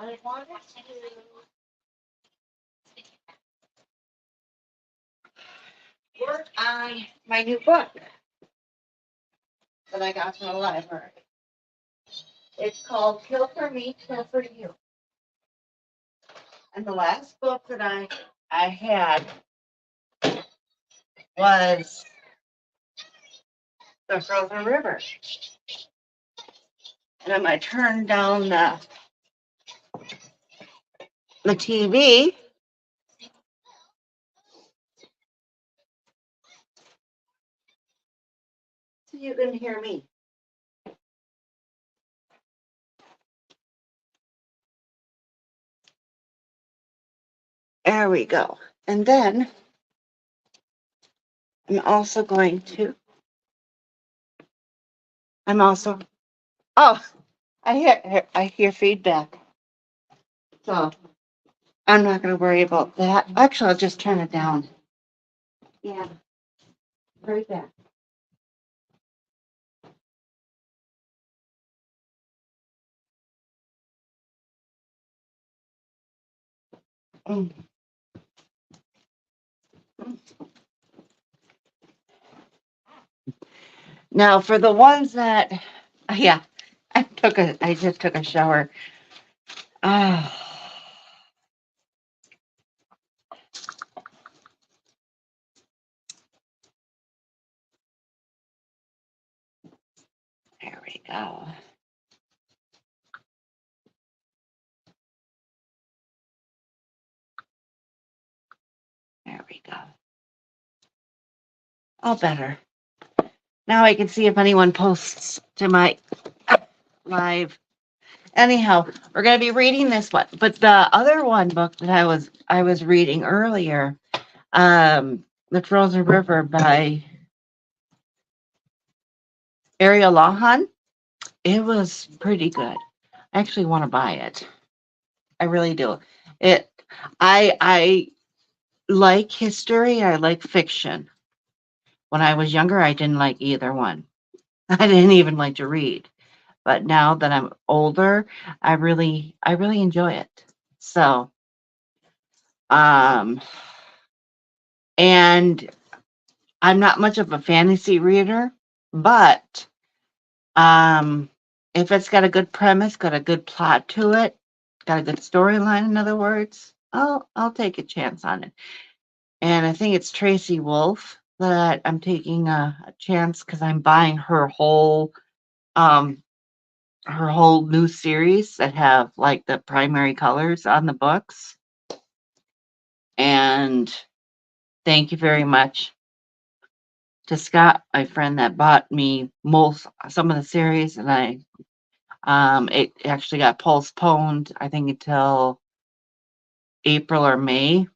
I wanted to work on my new book that I got from the library. It's called Kill for Me, Kill for You. And the last book that I had was The Frozen River. And I'm going to turn down the TV. So you can hear me. There we go. And then I'm also going to, oh, I hear feedback. So I'm not going to worry about that. Actually, I'll just turn it down. Yeah, right there. Mm. Now, for the ones that, yeah, I just took a shower. Ah, there we go. There we go. All better. Now I can see if anyone posts to my live. Anyhow, we're going to be reading this one, but the other one book that I was reading earlier, The Frozen River by Ariel Lawhon. It was pretty good. I actually want to buy it. I really do. It. I like history. I like fiction. When I was younger, I didn't like either one. I didn't even like to read. But now that I'm older, I really enjoy it. So, um, and I'm not much of a fantasy reader, but um, if it's got a good premise, got a good plot to it, got a good storyline, in other words, I'll take a chance on it. And I think it's Tracy Wolf that I'm taking a chance because I'm buying um her whole new series that have like the primary colors on the books. And thank you very much to Scott, my friend that bought me some of the series, and it actually got postponed, I think, until April or May.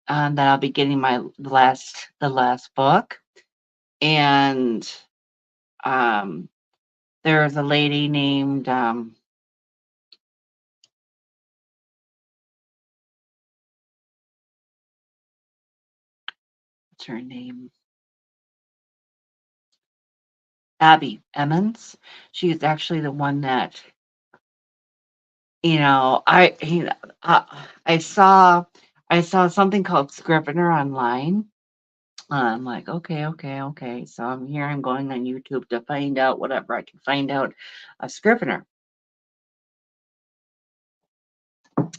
That I'll be getting the last book. And there's a lady named what's her name? Abby Emmons. She's actually the one that, you know, I saw something called Scrivener online. I'm like, okay, okay, okay. So I'm going on YouTube to find out whatever I can find out of Scrivener.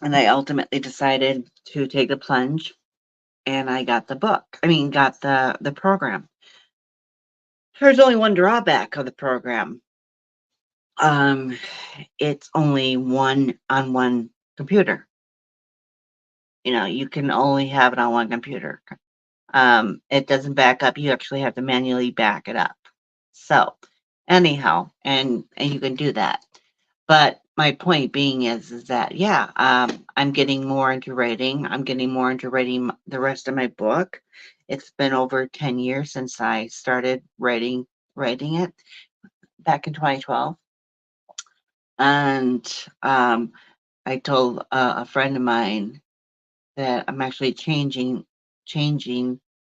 And I ultimately decided to take the plunge, and I got the book. I mean, got the program. There's only one drawback of the program. Um, it's only one on one computer. You know, you can only have it on one computer. It doesn't back up. You actually have to manually back it up. So, anyhow, and you can do that. But my point being is that yeah, I'm getting more into writing. I'm getting more into writing the rest of my book. It's been over 10 years since I started writing it back in 2012. And I told a friend of mine that I'm actually changing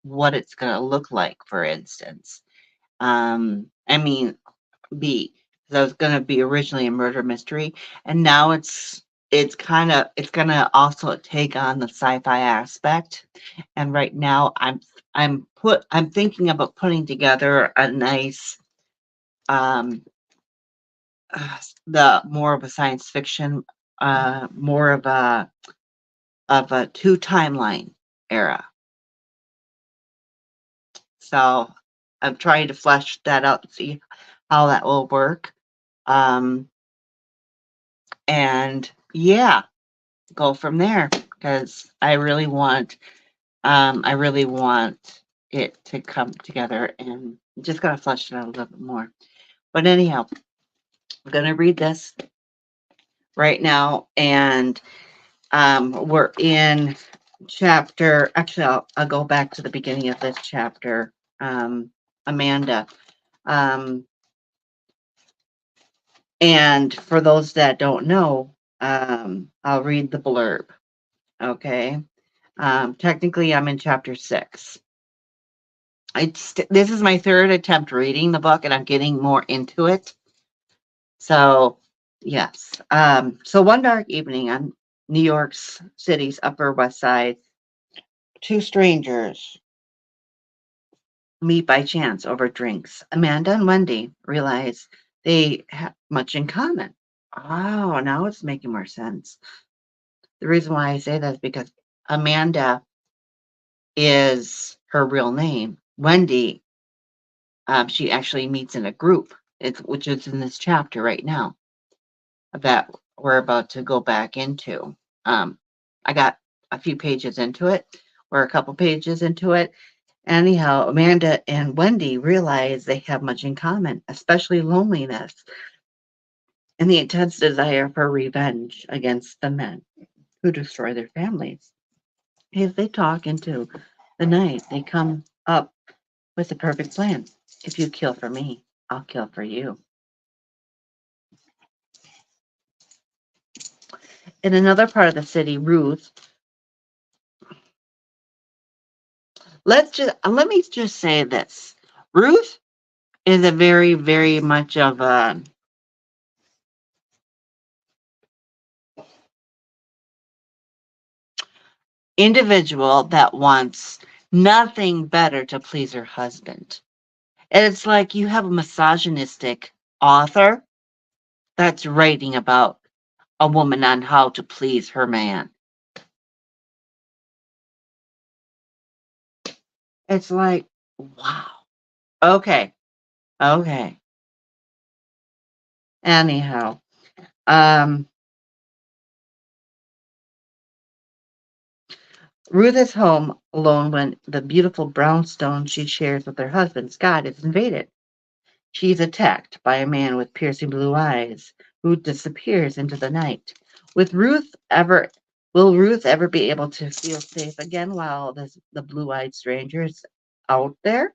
what it's going to look like, for instance. I mean, be. 'Cause I was going to be originally a murder mystery, and now it's it's gonna also take on the sci-fi aspect. And right now I'm thinking about putting together a nice um the more of a science fiction, more of a two timeline era. So I'm trying to flesh that out and see how that will work. Um, and yeah, go from there because I really want it to come together and just gotta flesh it out a little bit more. But anyhow, I'm gonna read this right now, and we're in chapter. Actually, I'll go back to the beginning of this chapter. Amanda. Um, and for those that don't know, I'll read the blurb. Okay. Technically, I'm in chapter 6. This is my third attempt reading the book, and I'm getting more into it. So, yes. So one dark evening on New York City's Upper West Side, two strangers meet by chance over drinks. Amanda and Wendy realize they have much in common. Oh, now it's making more sense. The reason why I say that is because Amanda is her real name. Wendy, she actually meets in a group, which is in this chapter right now that we're about to go back into. I got a few pages into it, or a couple pages into it. Anyhow, Amanda and Wendy realize they have much in common, especially loneliness and the intense desire for revenge against the men who destroy their families. As they talk into the night, they come up with the perfect plan. If you kill for me, I'll kill for you. In another part of the city, Ruth, let me just say this. Ruth is a very, very much of a individual that wants nothing better to please her husband. And it's like you have a misogynistic author that's writing about a woman on how to please her man. It's like, wow. Okay. Okay. Anyhow, um, Ruth is home alone when the beautiful brownstone she shares with her husband, Scott, is invaded. She's attacked by a man with piercing blue eyes who disappears into the night. With Ruth ever Will Ruth ever be able to feel safe again while the blue-eyed stranger is out there?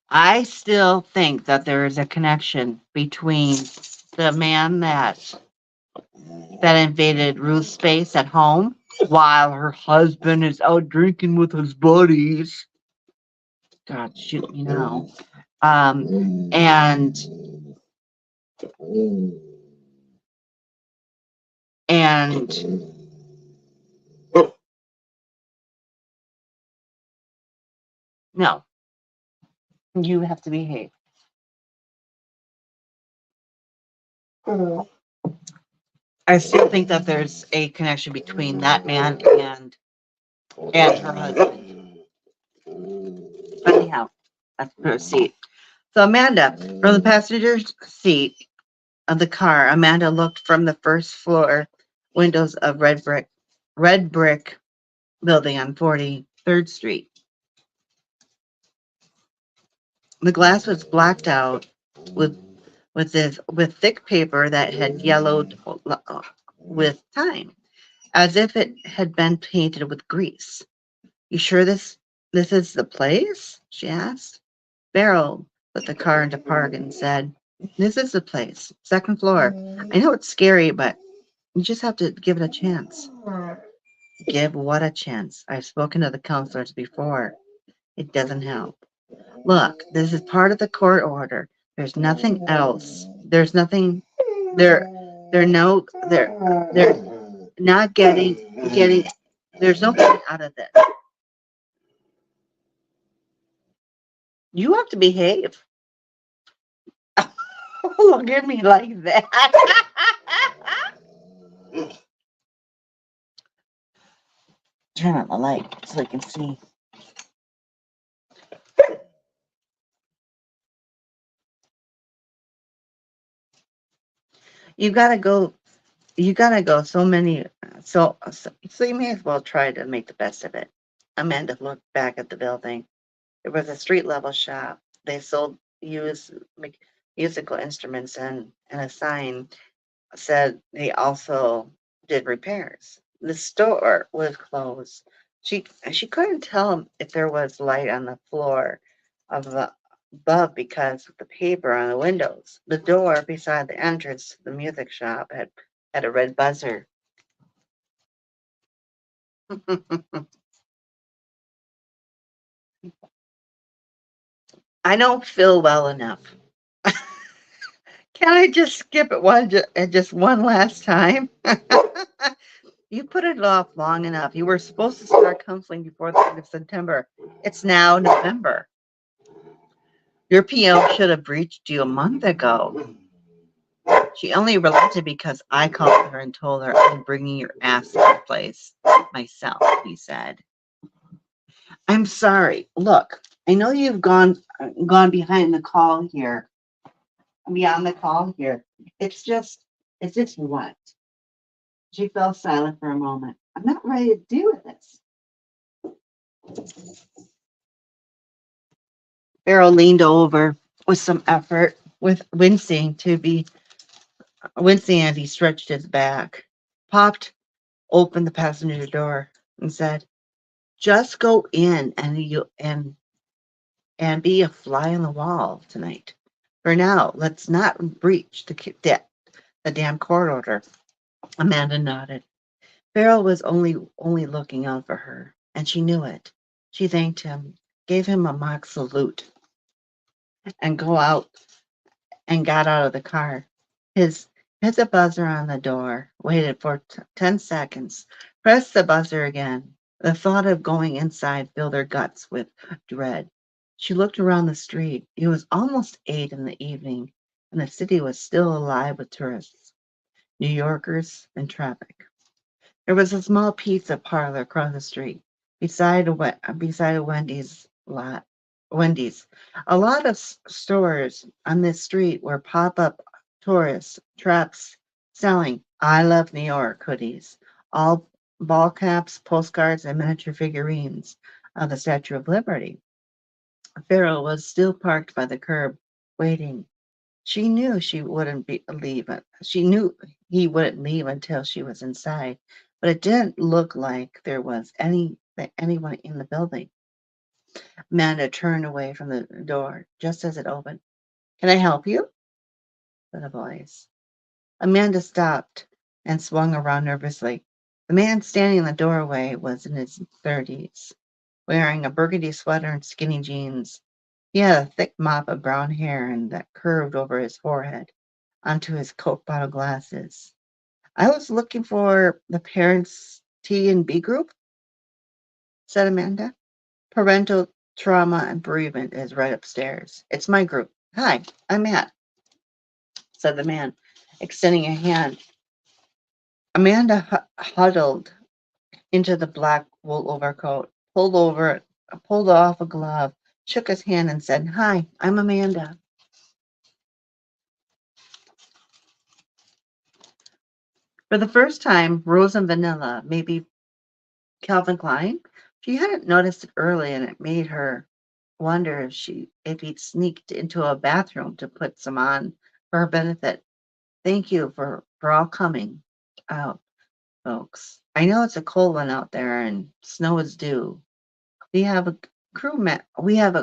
I still think that there is a connection between the man that invaded Ruth's space at home while her husband is out drinking with his buddies. God, shoot me now. And and no, you have to behave. I still think that there's a connection between that man and her husband. Anyhow, let's proceed. So Amanda, from the passenger seat of the car, Amanda looked from the first floor windows of red brick building on 43rd Street. The glass was blacked out with with thick paper that had yellowed with time, as if it had been painted with grease. You sure this is the place? She asked. Beryl put the car into park and said, "This is the place, second floor. I know it's scary, but you just have to give it a chance." Give what a chance? I've spoken to the counselors before. It doesn't help. Look, this is part of the court order. There's nothing else. There's nothing. They're they're no they're not getting. There's no getting out of this. You have to behave. Look at me like that. Turn on the light so I can see. You gotta go. You gotta go. So you may as well try to make the best of it. Amanda looked back at the building. It was a street level shop. They sold musical instruments, and a sign said they also did repairs. The store was closed. She couldn't tell if there was light on the floor of the above because of the paper on the windows. The door beside the entrance to the music shop had a red buzzer. I don't feel well enough. Can I just skip it just one last time? You put it off long enough. You were supposed to start counseling before the end of September. It's now November. Your PO should have reached you a month ago. She only relented because I called her and told her I'm bringing your ass to the place myself, he said. I'm sorry. Look, I know you've gone behind the call here, beyond the call here. It's just what? She fell silent for a moment. I'm not ready to deal with this. Farrell leaned over with some effort, with wincing, and he stretched his back, popped open the passenger door, and said, "Just go in and be a fly on the wall tonight. For now, let's not breach the damn court order." Amanda nodded. Farrell was only looking out for her, and she knew it. She thanked him, gave him a mock salute, and go out and got out of the car. His hit the buzzer on the door, waited for 10 seconds, pressed the buzzer again. The thought of going inside filled her guts with dread. She looked around the street. It was almost 8 in the evening, and the city was still alive with tourists, New Yorkers, and traffic. There was a small pizza parlor across the street, beside a Wendy's lot. Wendy's. A lot of stores on this street were pop-up tourist traps selling "I Love New York" hoodies, all ball caps, postcards, and miniature figurines of the Statue of Liberty. Farrell was still parked by the curb, waiting. She knew she wouldn't leave. She knew he wouldn't leave until she was inside, but it didn't look like there was anyone in the building. Amanda turned away from the door just as it opened. "Can I help you?" said a voice. Amanda stopped and swung around nervously. The man standing in the doorway was in his 30s, wearing a burgundy sweater and skinny jeans. He had a thick mop of brown hair and that curved over his forehead onto his Coke bottle glasses. "I was looking for the parents T and B group," said Amanda. "Parental trauma and bereavement is right upstairs. It's my group. Hi, I'm Matt," said the man, extending a hand. Amanda huddled into the black wool overcoat, pulled off a glove, shook his hand, and said, "Hi, I'm Amanda." For the first time, Rose and Vanilla, maybe Calvin Klein. She hadn't noticed it early, and it made her wonder if he'd sneaked into a bathroom to put some on for her benefit. "Thank you for all coming out, folks. I know it's a cold one out there and snow is due. We have a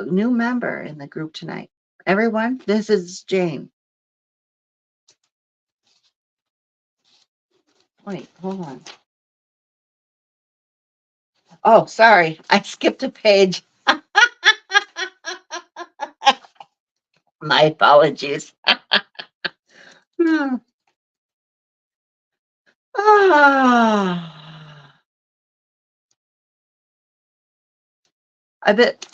new member in the group tonight. Everyone, this is Jane." Wait, hold on. Oh, sorry, I skipped a page. My apologies. Hmm. Ah. I bet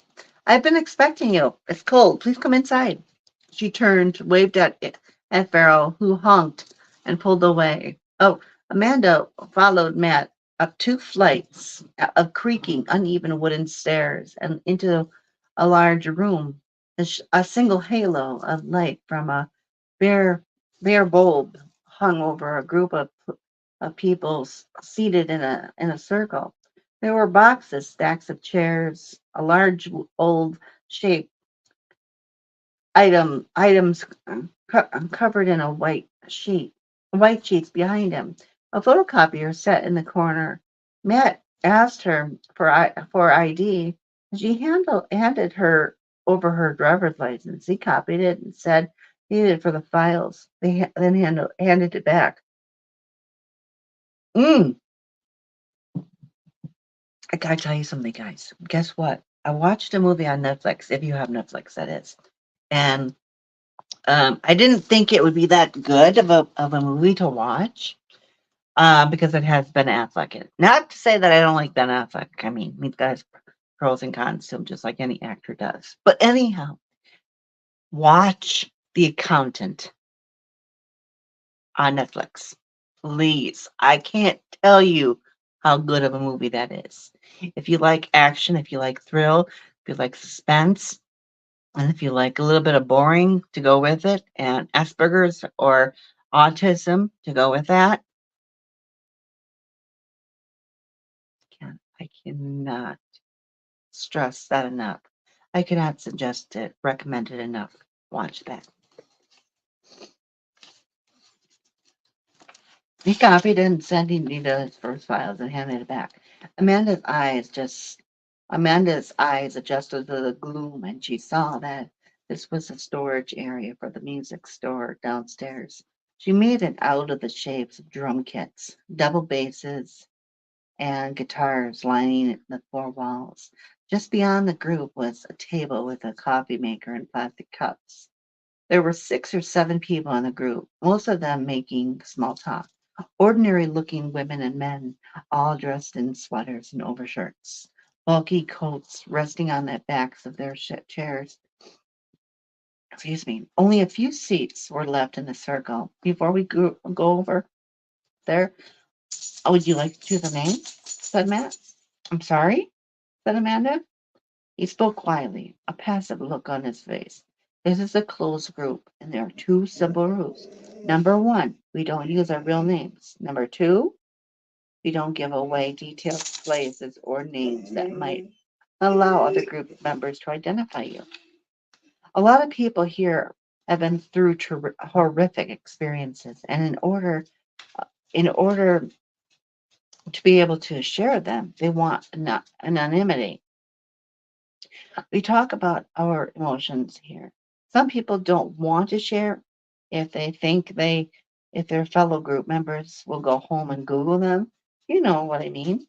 I've been expecting you. It's cold. Please come inside. She turned, waved at Farrell, who honked and pulled away. Oh, Amanda followed Matt up two flights of creaking, uneven wooden stairs and into a large room. A single halo of light from a bare, bare bulb hung over a group of people seated in a circle. There were boxes, stacks of chairs, a large old shape items covered in a white sheets behind him. A photocopier set in the corner. Matt asked her for ID. She handed her over her driver's license. He copied it and said needed it for the files. Then handed it back. Mm, I gotta tell you something, guys. Guess what? I watched a movie on Netflix. If you have Netflix, that is, and I didn't think it would be that good of a movie to watch because it has Ben Affleck in it. Not to say that I don't like Ben Affleck. I mean, he's got his pros and cons to him, just like any actor does. But anyhow, watch The Accountant on Netflix. Please. I can't tell you how good of a movie that is. If you like action, if you like thrill, if you like suspense, and if you like a little bit of boring to go with it, and Asperger's or autism to go with that, I cannot stress that enough. I cannot suggest it, recommend it enough. Watch that. He copied and sent Nita his first files and handed it back. Amanda's eyes adjusted to the gloom and she saw that this was a storage area for the music store downstairs. She made it out of the shapes of drum kits, double basses, and guitars lining the four walls. Just beyond the group was a table with a coffee maker and plastic cups. There were 6 or 7 people in the group, most of them making small talk. Ordinary looking women and men, all dressed in sweaters and overshirts, bulky coats resting on the backs of their chairs. Excuse me. Only a few seats were left in the circle. Before we go over there, would you like to choose a name? Said Matt. I'm sorry, said Amanda. He spoke quietly, a passive look on his face. This is a closed group, and there are 2 simple rules. Number 1, we don't use our real names. Number 2, we don't give away detailed places or names that might allow other group members to identify you. A lot of people here have been through horrific experiences, and in order to be able to share them, they want anonymity. We talk about our emotions here. Some people don't want to share if they think if their fellow group members will go home and Google them. You know what I mean.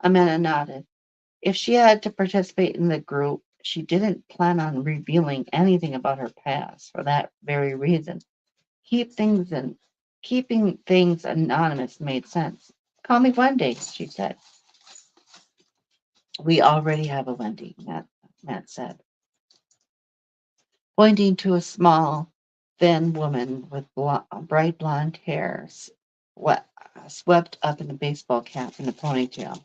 Amanda nodded. If she had to participate in the group, she didn't plan on revealing anything about her past for that very reason. Keep things in Keeping things anonymous made sense. Call me Wendy, she said. We already have a Wendy, Matt said, pointing to a small, thin woman with bright blonde hair swept up in a baseball cap and a ponytail.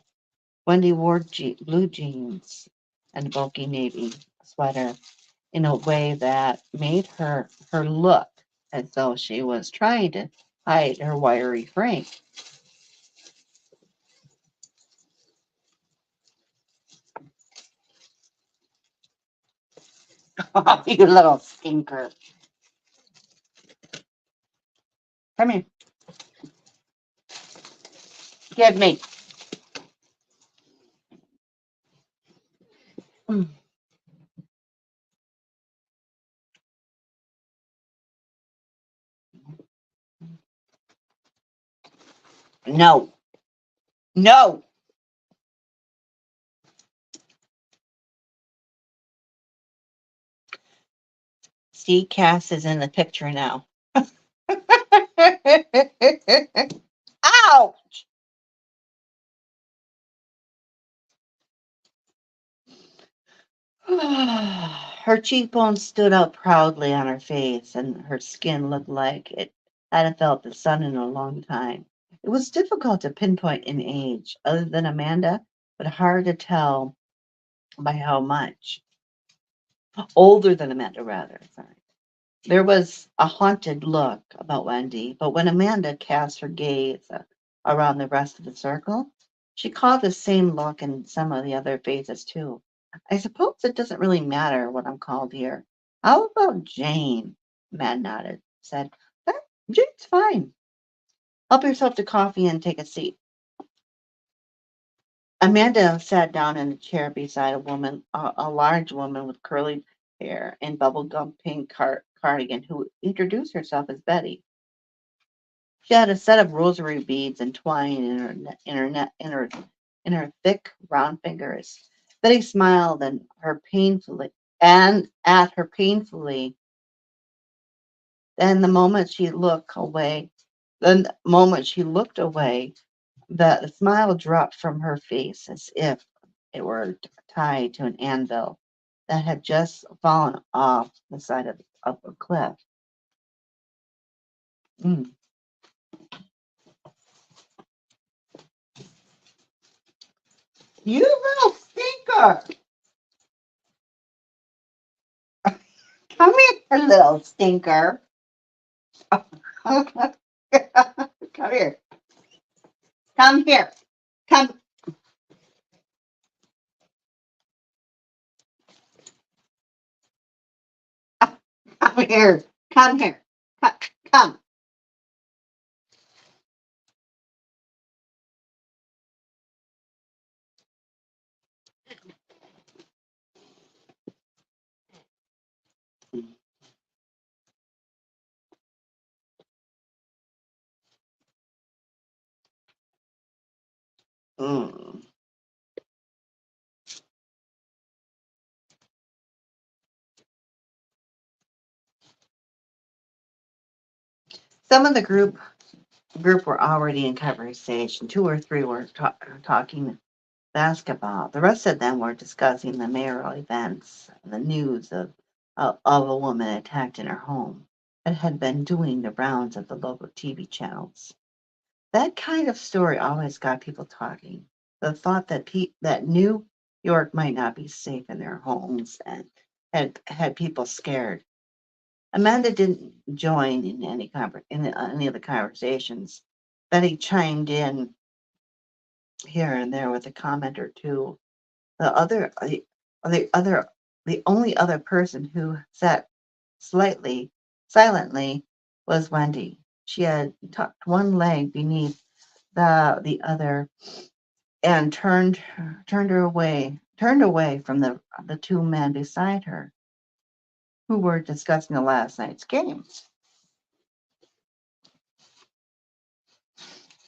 Wendy wore blue jeans and a bulky navy sweater in a way that made her look as though she was trying to hide her wiry frame. Oh, you little stinker. Come here. Give me. Mm. No. No. See, Cass is in the picture now. Ow! Her cheekbones stood out proudly on her face, and her skin looked like it hadn't felt the sun in a long time. It was difficult to pinpoint an age other than Amanda, but hard to tell by how much. Older than Amanda, rather. Sorry. There was a haunted look about Wendy, but when Amanda cast her gaze around the rest of the circle, she caught the same look in some of the other faces too. I suppose it doesn't really matter what I'm called here. How about Jane? Matt nodded, said, "Eh, Jane's fine. Help yourself to coffee and take a seat." Amanda sat down in a chair beside a large woman with curly hair and bubblegum pink cardigan, who introduced herself as Betty. She had a set of rosary beads entwined in her thick, round fingers. Betty smiled and at her painfully. Then the moment she looked away, then the moment she looked away, the smile dropped from her face as if it were tied to an anvil that had just fallen off the side of a cliff. Mm. You little stinker! Come here, little stinker. Come here. Come here. Come, come here. Come here. Come. Come. Mm. Some of the group were already in conversation. Two or three were talking basketball. The rest of them were discussing the mayoral events and the news of a woman attacked in her home that had been doing the rounds of the local TV channels. That kind of story always got people talking. The thought that that New York might not be safe in their homes and had people scared. Amanda didn't join in any of the conversations. Betty chimed in here and there with a comment or two. The other the only other person who sat slightly silently was Wendy. She had tucked one leg beneath the other and turned away from the two men beside her who were discussing the last night's game.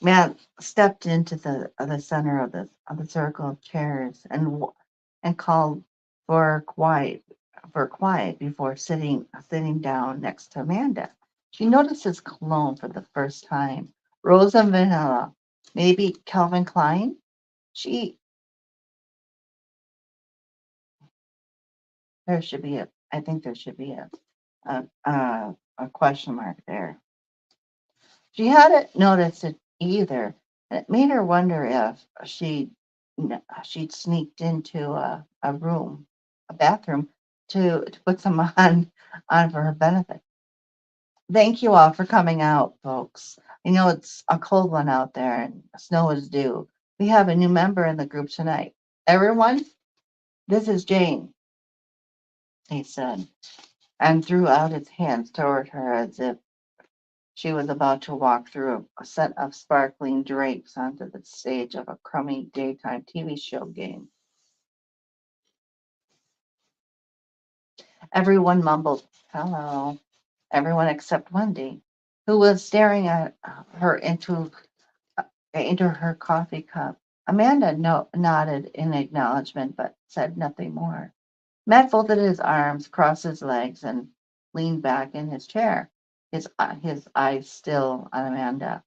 Matt stepped into the center of the circle of chairs and called for quiet before sitting down next to Amanda. She noticed his cologne for the first time. Rose and vanilla. Maybe Calvin Klein? She there should be a I think there should be a question mark there. She hadn't noticed it either, and it made her wonder if she'd sneaked into a bathroom to put some on for her benefit. Thank you all for coming out, folks. I know it's a cold one out there and snow is due. We have a new member in the group tonight. Everyone, this is Jane, he said, and threw out his hands toward her as if she was about to walk through a set of sparkling drapes onto the stage of a crummy daytime TV show game. Everyone mumbled, "Hello." Everyone except Wendy, who was staring at her into her coffee cup. Amanda nodded in acknowledgement, but said nothing more. Matt folded his arms, crossed his legs, and leaned back in his chair, his eyes still on Amanda.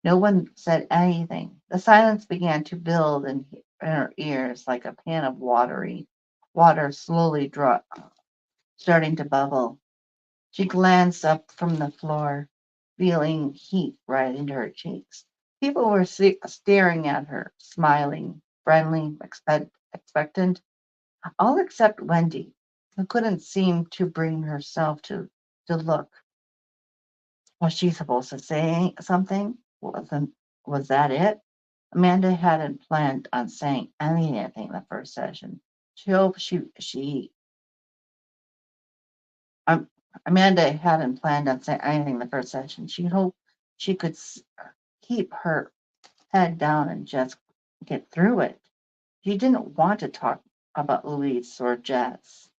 No one said anything. The silence began to build in her ears like a pan of water slowly starting to bubble. She glanced up from the floor, feeling heat right into her cheeks. People were staring at her, smiling, friendly, expectant, all except Wendy, who couldn't seem to bring herself to look. Was she supposed to say something? Was that it? Amanda hadn't planned on saying anything the first session. She hoped um, Amanda hadn't planned on saying anything the first session. She hoped she could keep her head down and just get through it. She didn't want to talk about Louise or Jess.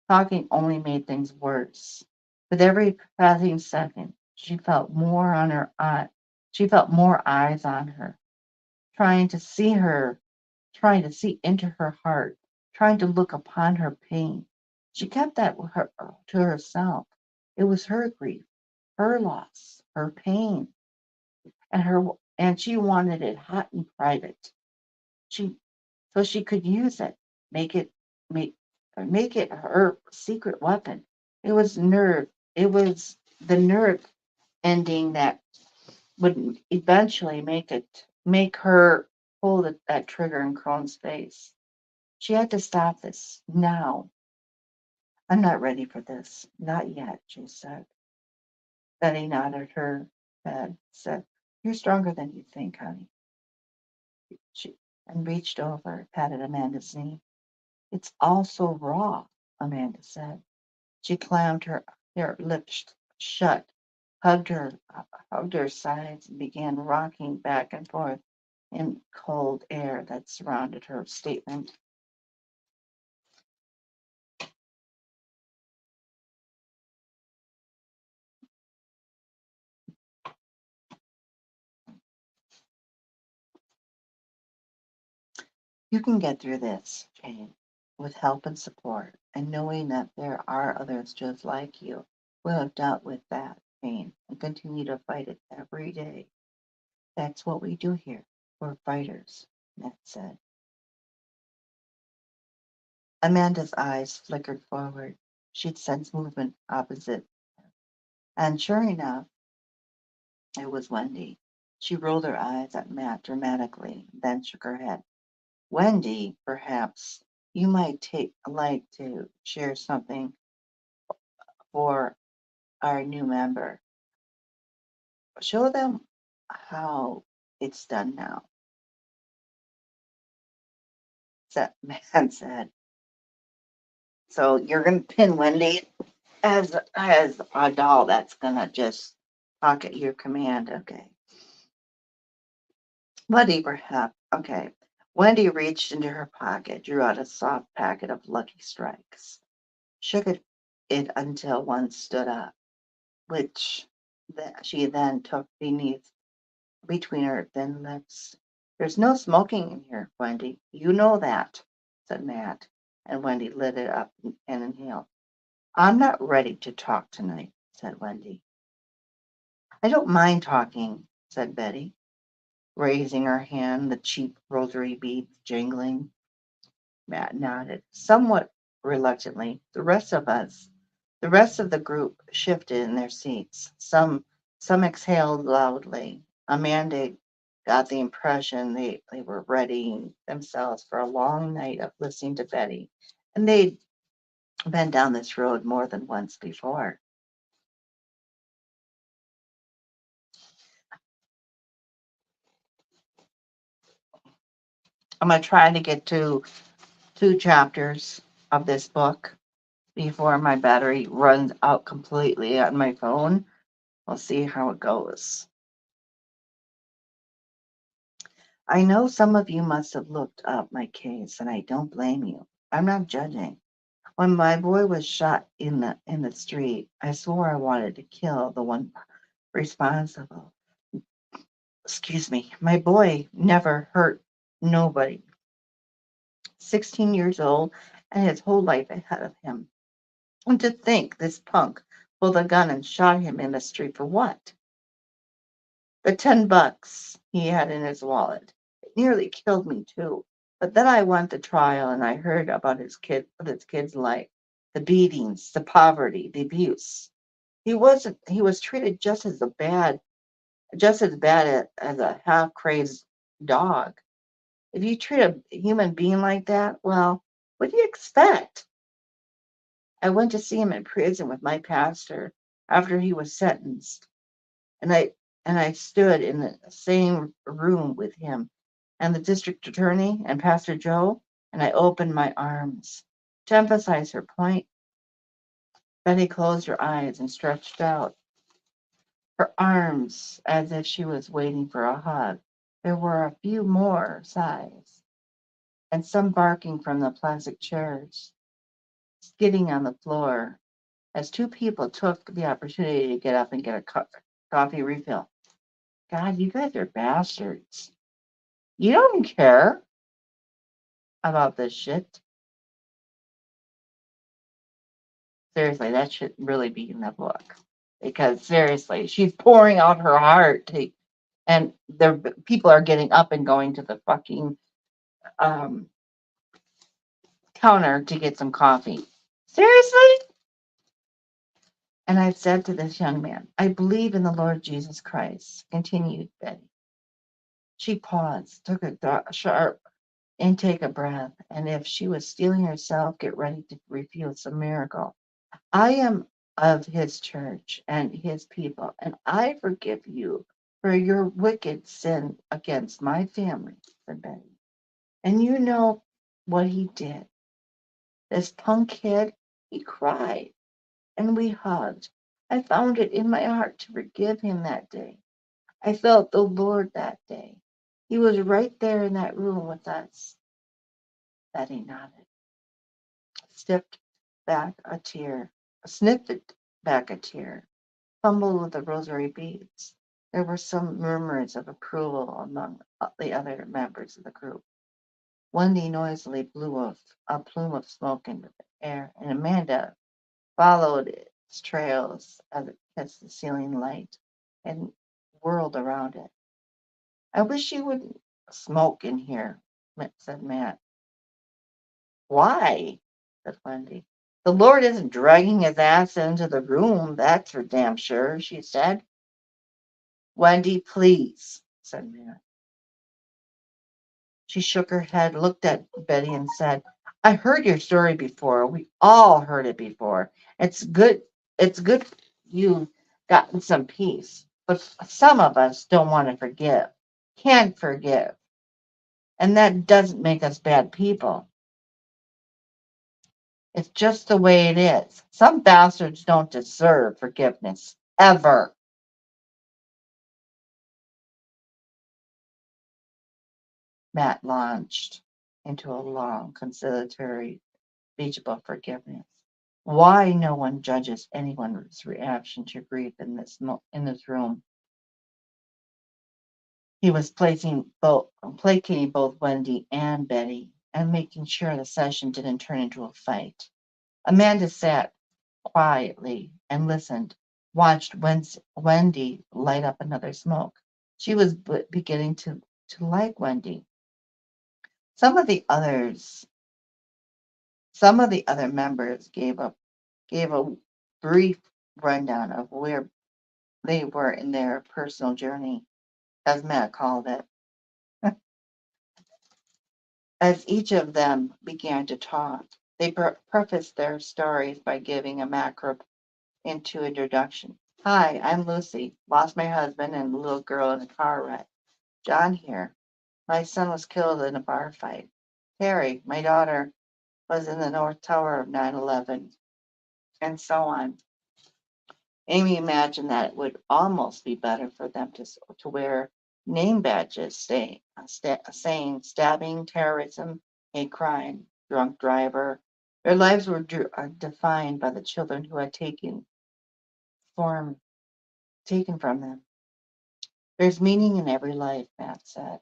Talking only made things worse. With every passing second, she felt more eyes on her, trying to see her, trying to see into her heart, trying to look upon her pain. She kept that to herself. It was her grief, her loss, her pain, and she wanted it hot and private. She so she could use it, make it make make it her secret weapon. It was nerve. It was the nerve ending that would eventually make her pull that trigger in Crone's face. She had to stop this now. I'm not ready for this. Not yet, she said. Betty nodded her head, said, "You're stronger than you think, honey." She and reached over, patted Amanda's knee. "It's all so raw," Amanda said. She clammed her lips shut, hugged her sides, and began rocking back and forth in cold air that surrounded her statement. You can get through this, Jane, with help and support, and knowing that there are others just like you who have dealt with that pain and continue to fight it every day. That's what we do here. We're fighters, Ned said. Amanda's eyes flickered forward. She'd sensed movement opposite, and sure enough, it was Wendy. She rolled her eyes at Matt dramatically, then shook her head. Wendy, perhaps you might take like to share something for our new member. Show them how it's done now, that man said. So you're gonna pin Wendy as a doll that's gonna just pocket your command, okay. Wendy perhaps okay. Wendy reached into her pocket, drew out a soft packet of Lucky Strikes, shook it until one stood up, which she then took between her thin lips. "There's no smoking in here, Wendy. You know that," said Matt, and Wendy lit it up and inhaled. "I'm not ready to talk tonight," said Wendy. "I don't mind talking," said Betty, raising her hand, the cheap rosary beads jingling. Matt nodded, somewhat reluctantly. The rest of the group shifted in their seats. Some exhaled loudly. Amanda got the impression they were readying themselves for a long night of listening to Betty, and they'd been down this road more than once before. I'm gonna try to get to 2 chapters of this book before my battery runs out completely on my phone. We'll see how it goes. I know some of you must have looked up my case, and I don't blame you. I'm not judging. When my boy was shot in the street, I swore I wanted to kill the one responsible. Excuse me. My boy never hurt nobody. 16 years old and his whole life ahead of him. And to think this punk pulled a gun and shot him in the street for what? The $10 he had in his wallet. It nearly killed me too. But then I went to trial and I heard about his kid's life, the beatings, the poverty, the abuse. He was treated just as bad as a half crazed dog. If you treat a human being like that, well, what do you expect? I went to see him in prison with my pastor after he was sentenced, and I stood in the same room with him and the district attorney and Pastor Joe, and I opened my arms. To emphasize her point, Betty closed her eyes and stretched out her arms as if she was waiting for a hug. There were a few more sighs and some barking from the plastic chairs, skidding on the floor as two people took the opportunity to get up and get a coffee refill. God, you guys are bastards. You don't care about this shit. Seriously, that should really be in the book. Because seriously, she's pouring out her heart and the people are getting up and going to the fucking um, counter to get some coffee. Seriously? And I said to this young man, I believe in the Lord Jesus Christ, continued Betty. She paused, took a sharp intake of breath, and if she was steeling herself, get ready to refuse a miracle. I am of his church and his people, and I forgive you for your wicked sin against my family, said Betty. And you know what he did. This punk kid, he cried, and we hugged. I found it in my heart to forgive him that day. I felt the Lord that day. He was right there in that room with us. Betty nodded, sniffed back a tear, sniffed it back a tear, fumbled with the rosary beads. There were some murmurs of approval among the other members of the group. Wendy noisily blew a plume of smoke into the air, and Amanda followed its trails as it kissed the ceiling light and whirled around it. I wish you wouldn't smoke in here, said Matt. Why? Said Wendy. The Lord isn't dragging his ass into the room, that's for damn sure, she said. Wendy, please, said Matt. She shook her head, looked at Betty, and said, I heard your story before. We all heard it before. It's good you've gotten some peace. But some of us don't want to forgive. Can't forgive. And that doesn't make us bad people. It's just the way it is. Some bastards don't deserve forgiveness. Ever. Matt launched into a long, conciliatory speech about forgiveness. Why no one judges anyone's reaction to grief in this room. He was placating both Wendy and Betty and making sure the session didn't turn into a fight. Amanda sat quietly and listened, watched Wendy light up another smoke. She was beginning to like Wendy. Some of the others, some of the other members gave a brief rundown of where they were in their personal journey, as Matt called it. As each of them began to talk, they prefaced their stories by giving a macro into introduction. Hi, I'm Lucy. Lost my husband and a little girl in a car wreck. John here. My son was killed in a bar fight. Terry, my daughter, was in the North Tower of 9/11, and so on. Amy imagined that it would almost be better for them to wear name badges saying stabbing, terrorism, hate crime, drunk driver. Their lives were defined by the children who had form taken from them. There's meaning in every life, Matt said.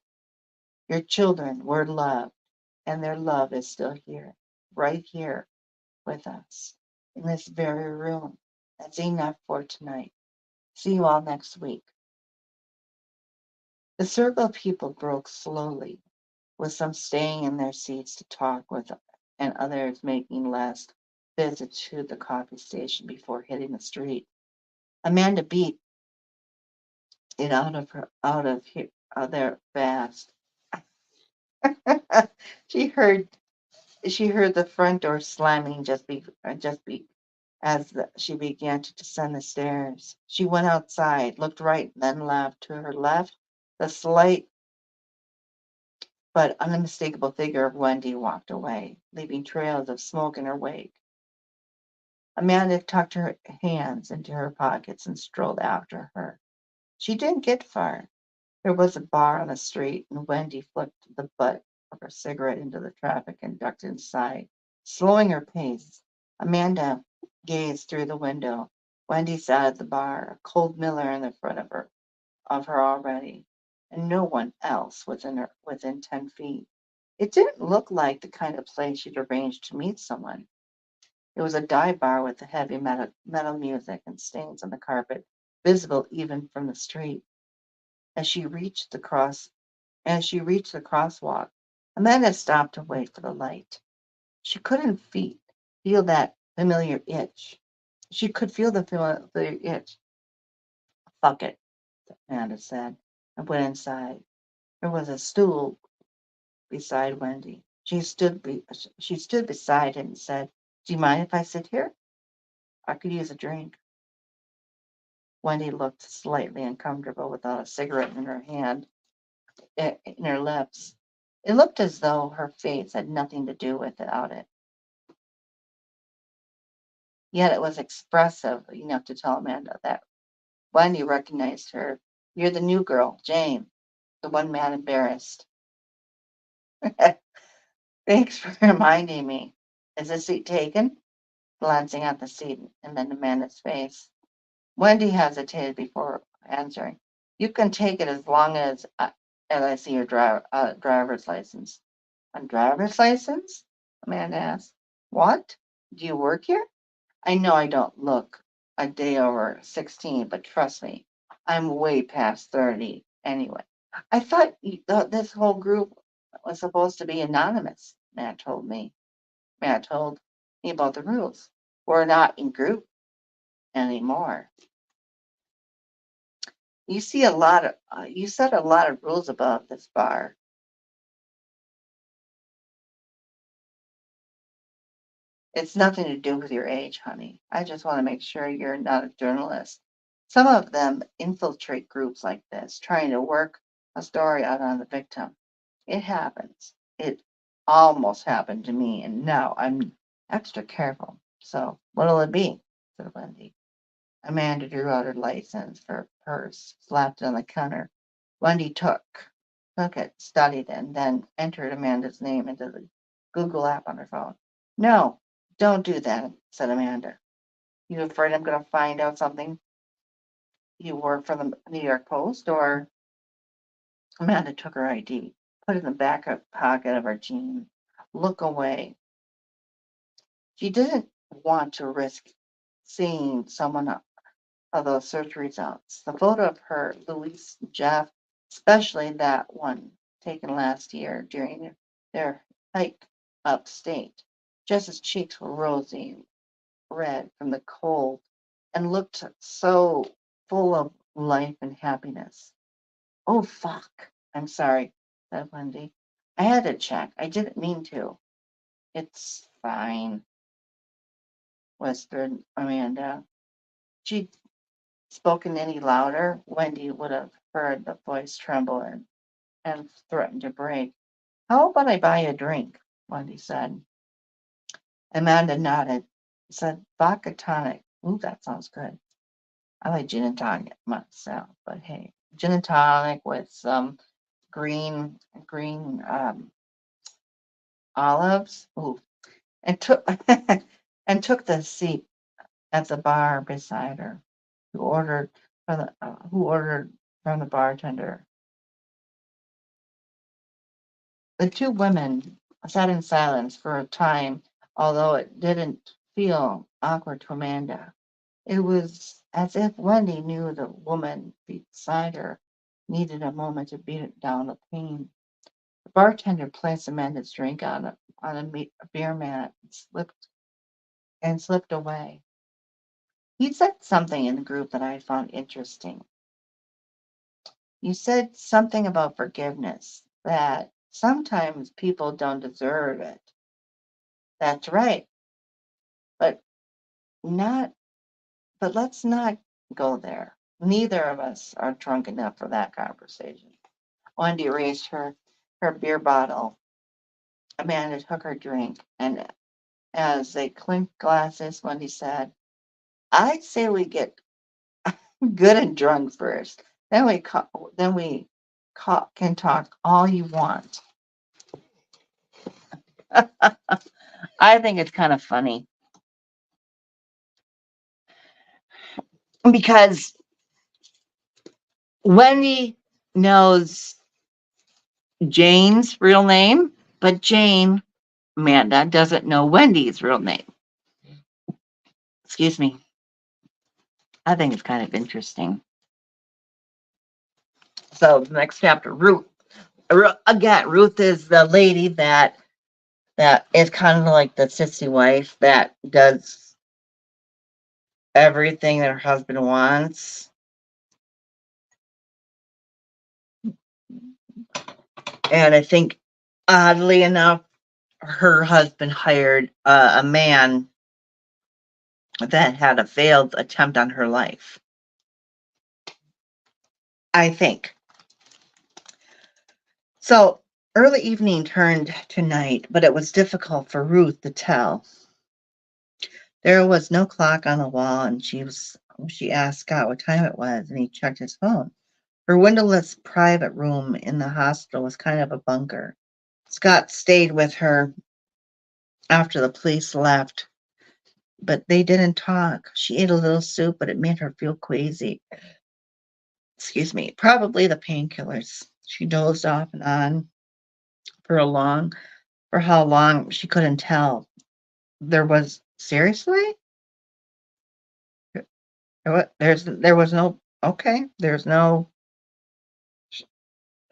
Your children were loved, and their love is still here, right here with us, in this very room. That's enough for tonight. See you all next week. The circle of people broke slowly, with some staying in their seats to talk with and others making last visits to the coffee station before hitting the street. Amanda beat it out of there fast. she heard she heard the front door slamming as she began to descend the stairs. She went outside, looked right, then left. To her left, the slight but unmistakable figure of Wendy walked away, leaving trails of smoke in her wake. Amanda tucked her hands into her pockets and strolled after her. She didn't get far. There was a bar on the street, and Wendy flicked the butt of her cigarette into the traffic and ducked inside, slowing her pace. Amanda gazed through the window. Wendy sat at the bar, a cold Miller in the front of her already, and no one else within 10 feet. It didn't look like the kind of place she'd arranged to meet someone. It was a dive bar with the heavy metal music and stains on the carpet, visible even from the street. As she reached the cross, as she reached the crosswalk, Amanda stopped to wait for the light. She couldn't feel that familiar itch. She could feel the familiar itch. Fuck it, Amanda said, and went inside. There was a stool beside Wendy. She stood beside it and said, "Do you mind if I sit here? I could use a drink." Wendy looked slightly uncomfortable without a cigarette in her hand, in her lips. It looked as though her face had nothing to do without it. Yet it was expressive enough to tell Amanda that Wendy recognized her. "You're the new girl, Jane," the one man embarrassed. "Thanks for reminding me. Is the seat taken?" Glancing at the seat and then Amanda's face. Wendy hesitated before answering. "You can take it as I see your driver's license." "A driver's license?" Amanda asked. "What? Do you work here?" "I know I don't look a day over 16, but trust me, I'm way past 30 anyway." "I thought this whole group was supposed to be anonymous," Matt told me about the rules. "We're not in group anymore." You set a lot of rules about this bar." "It's nothing to do with your age, honey. I just want to make sure you're not a journalist. Some of them infiltrate groups like this, trying to work a story out on the victim. It happens. It almost happened to me, and now I'm extra careful. So, what'll it be?" said Wendy. Amanda drew out her license for her purse, slapped it on the counter. Wendy took it, studied it, and then entered Amanda's name into the Google app on her phone. "No, don't do that," said Amanda. "You afraid I'm going to find out something you work for the New York Post?" Or Amanda took her ID, put it in the back pocket of her jeans. Look away. She didn't want to risk seeing someone of those search results. The photo of her, Louise, Jeff, especially that one taken last year during their hike upstate. Jess's cheeks were rosy red from the cold and looked so full of life and happiness. "Oh, fuck. I'm sorry," said Wendy. "I had to check. I didn't mean to." "It's fine," whispered Amanda. She'd spoken any louder, Wendy would have heard the voice tremble and threatened to break. "How about I buy you a drink?" Wendy said. Amanda nodded, said vodka tonic. "Ooh, that sounds good. I like gin and tonic myself, but hey, gin and tonic with some green olives." Ooh, and took and took the seat at the bar beside her, who ordered from the bartender. The two women sat in silence for a time, although it didn't feel awkward to Amanda. It was as if Wendy knew the woman beside her needed a moment to beat down the pain. The bartender placed Amanda's drink a beer mat and slipped away. He said something in the group that I found interesting. You said something about forgiveness, that sometimes people don't deserve it. That's right, but not but let's not go there. Neither of us are drunk enough for that conversation. Wendy raised her beer bottle. Amanda took her drink, and as they clinked glasses, Wendy said, "I'd say we get good and drunk first. Then we can talk all you want." I think it's kind of funny because Wendy knows Jane's real name, but Amanda, doesn't know Wendy's real name. Excuse me. I think it's kind of interesting. So the next chapter, Ruth. Again, Ruth is the lady that is kind of like the sissy wife that does everything that her husband wants. And I think, oddly enough, her husband hired a man that had a failed attempt on her life. I think. So early evening turned to night, but it was difficult for Ruth to tell. There was no clock on the wall, and she asked Scott what time it was, and he checked his phone. Her windowless private room in the hospital was kind of a bunker. Scott stayed with her after the police left, but they didn't talk. She ate a little soup, but it made her feel queasy. Excuse me, probably the painkillers. She dozed off and on for how long she couldn't tell. Seriously? There was no, okay,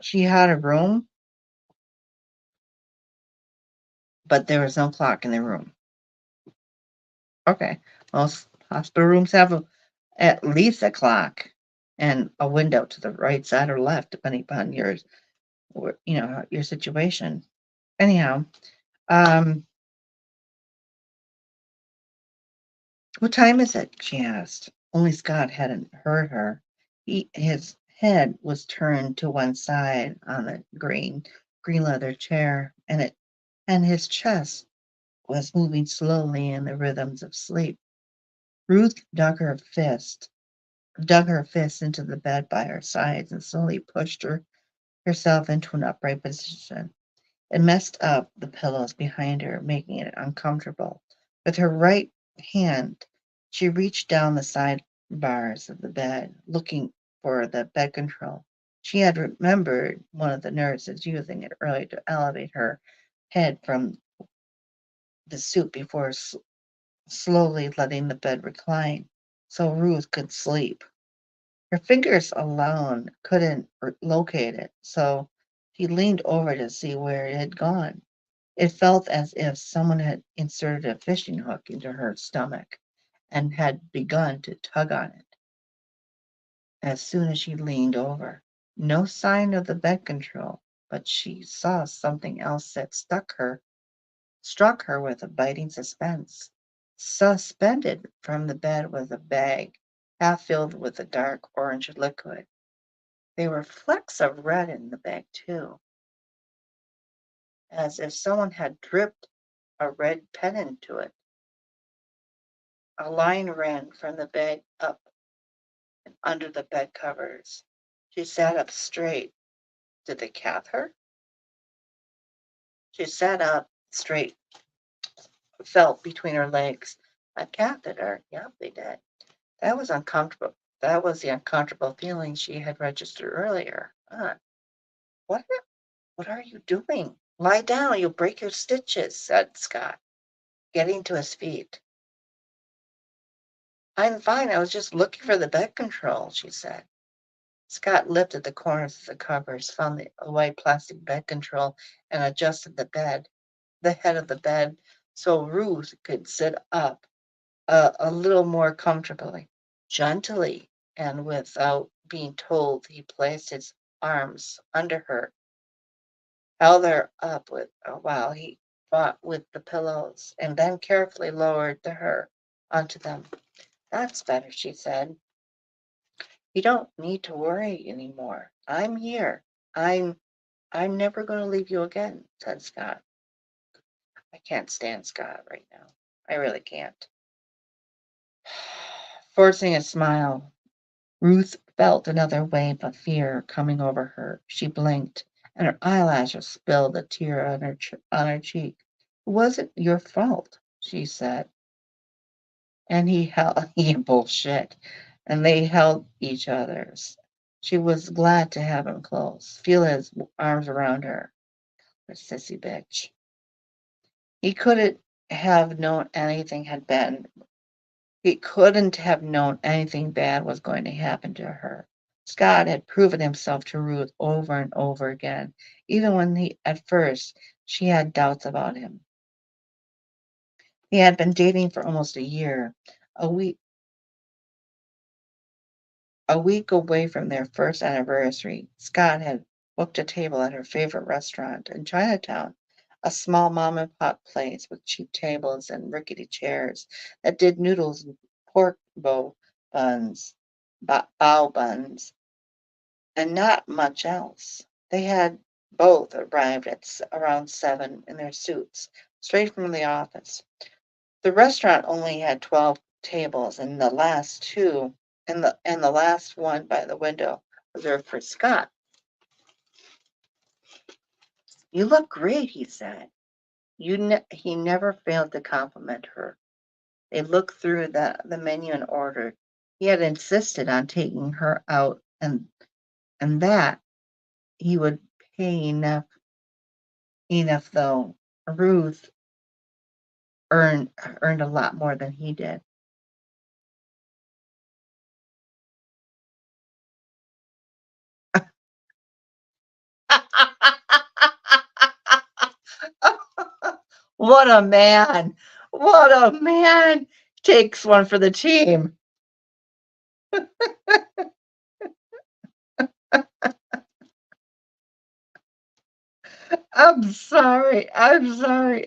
she had a room, but there was no clock in the room. Okay, most hospital rooms have at least a clock and a window to the right side or left, depending upon your situation. Anyhow, um, what time is it? She asked. Only Scott hadn't heard her. His head was turned to one side on the green leather chair, and his chest was moving slowly in the rhythms of sleep. Ruth dug her fist into the bed by her sides and slowly pushed herself into an upright position. It messed up the pillows behind her, making it uncomfortable. With her right hand, she reached down the side bars of the bed, looking for the bed control. She had remembered one of the nurses using it earlier to elevate her head from the soup before slowly letting the bed recline so Ruth could sleep. Her fingers alone couldn't locate it, so he leaned over to see where it had gone. It felt as if someone had inserted a fishing hook into her stomach and had begun to tug on it as soon as she leaned over. No sign of the bed control, but she saw something else that struck her with a biting suspense. Suspended from the bed was a bag, half filled with a dark orange liquid. There were flecks of red in the bag, too, as if someone had dripped a red pen into it. A line ran from the bag up and under the bed covers. She sat up straight. Did they cath her? She sat up straight, felt between her legs. I cathed her. Yep, they did. That was uncomfortable. That was the uncomfortable feeling she had registered earlier. What? What are you doing? Lie down, you'll break your stitches, said Scott, getting to his feet. I'm fine. I was just looking for the bed control, she said. Scott lifted the corners of the covers, found the white plastic bed control, and adjusted the head of the bed, so Ruth could sit up a little more comfortably. Gently and without being told, he placed his arms under her, held her up while he fought with the pillows, and then carefully lowered her onto them. That's better, she said. You don't need to worry anymore. I'm here. I'm I'm never going to leave you again, said Scott. I can't stand Scott right now. I really can't. Forcing a smile, Ruth felt another wave of fear coming over her. She blinked, and her eyelashes spilled a tear on her cheek. It wasn't your fault, she said. And he held bullshit. And they held each other's. She was glad to have him close, feel his arms around her. The sissy bitch. He couldn't have known anything had been. He couldn't have known anything bad was going to happen to her. Scott had proven himself to Ruth over and over again, even when at first she had doubts about him. He had been dating for almost a year. A week A week away from their first anniversary, Scott had booked a table at her favorite restaurant in Chinatown, a small mom and pop place with cheap tables and rickety chairs that did noodles and pork buns, bao buns, and not much else. They had both arrived at around 7 in their suits, straight from the office. The restaurant only had 12 tables, and the last one by the window reserved for Scott. You look great, he said. He never failed to compliment her. They looked through the menu and ordered. He had insisted on taking her out and that he would pay enough though. Ruth earned a lot more than he did. What a man. What a man. Takes one for the team. I'm sorry. I'm sorry.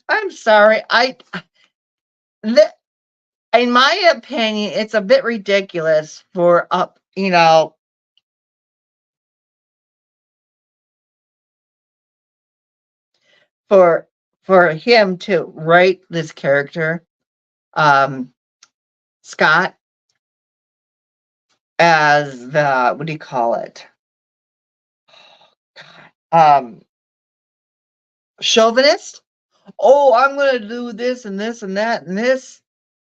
I'm sorry. Th- in my opinion, it's a bit ridiculous for for him to write this character, um, Scott, as the what do you call it? Um, chauvinist. Oh, I'm gonna do this and this and that and this,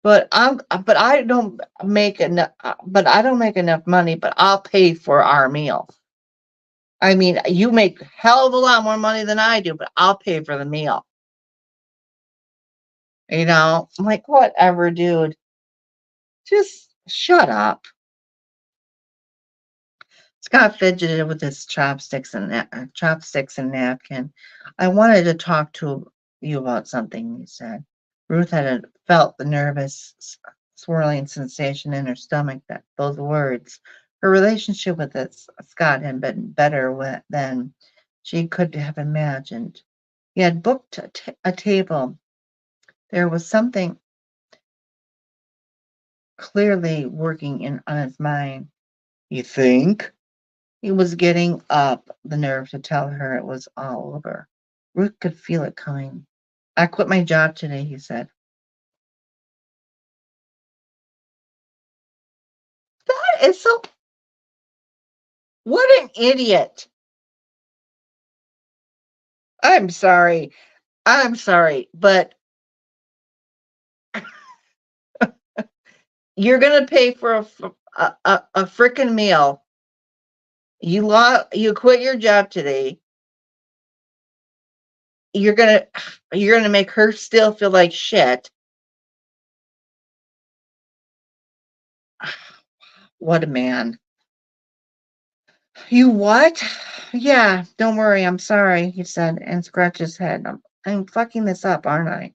but I don't make enough. But I don't make enough money. But I'll pay for our meal. I mean, you make hell of a lot more money than I do, but I'll pay for the meal. I'm like, whatever, dude. Just shut up. Scott fidgeted with his chopsticks and napkin. I wanted to talk to you about something, he said. Ruth had felt the nervous, swirling sensation in her stomach that those words. Her relationship with Scott had been better than she could have imagined. He had booked a table. There was something clearly working on his mind. You think? He was getting up the nerve to tell her it was all over. Ruth could feel it coming. I quit my job today, he said. That is so. What an idiot. I'm sorry. I'm sorry, but you're going to pay for a freaking meal. You quit your job today. you're gonna make her still feel like shit. What a man. You what? Yeah, don't worry, I'm sorry, he said and scratched his head. I'm fucking this up, aren't I?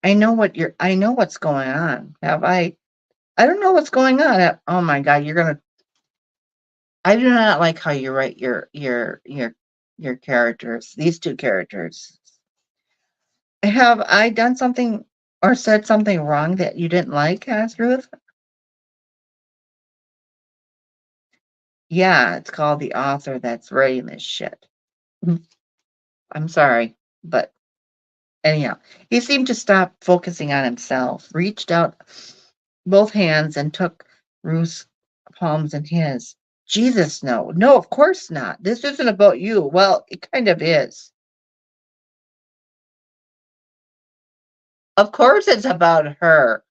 I know what's going on. I don't know what's going on. Oh my god, I do not like how you write your characters, these two characters. Have I done something or said something wrong that you didn't like, asked Ruth? Yeah, it's called the author that's writing this shit. I'm sorry, but anyhow, he seemed to stop focusing on himself, reached out both hands and took Ruth's palms in his. Jesus, no. No, of course not. This isn't about you. Well, it kind of is. Of course it's about her.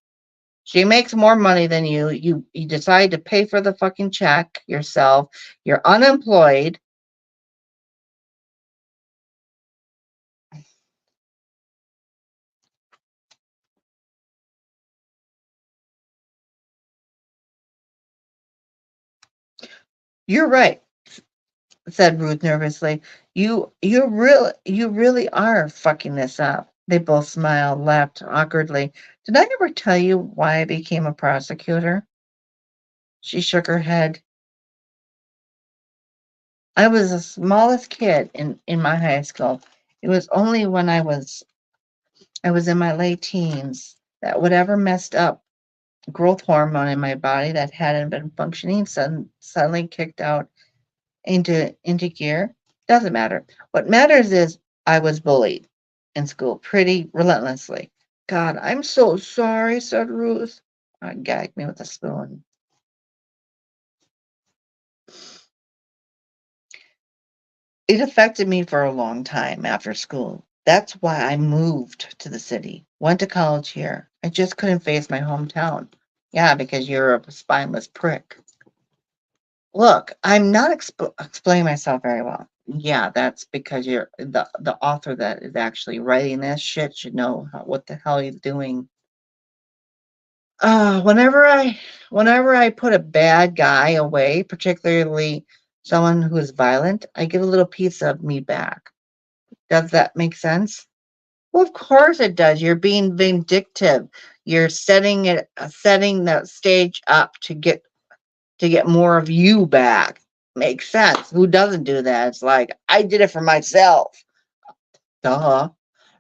She makes more money than you. You decide to pay for the fucking check yourself. You're unemployed. You're right, said Ruth nervously. You really are fucking this up. They both smiled, laughed awkwardly. Did I ever tell you why I became a prosecutor? She shook her head. I was the smallest kid in my high school. It was only when I was in my late teens that whatever messed up growth hormone in my body that hadn't been functioning suddenly kicked out into gear. Doesn't matter. What matters is I was bullied in school pretty relentlessly. God, I'm so sorry, said Ruth. Gagged me with a spoon. It affected me for a long time after school. That's why I moved to the city, went to college here. I just couldn't face my hometown. Yeah, because you're a spineless prick. Look, I'm not explaining myself very well. Yeah, that's because you're the author that is actually writing this shit should know what the hell he's doing. Uh, whenever I whenever I put a bad guy away, particularly someone who is violent, I get a little piece of me back. Does that make sense? Well, of course it does. You're being vindictive. You're setting the stage up to get more of you back. Makes sense. Who doesn't do that? It's like, I did it for myself. Duh.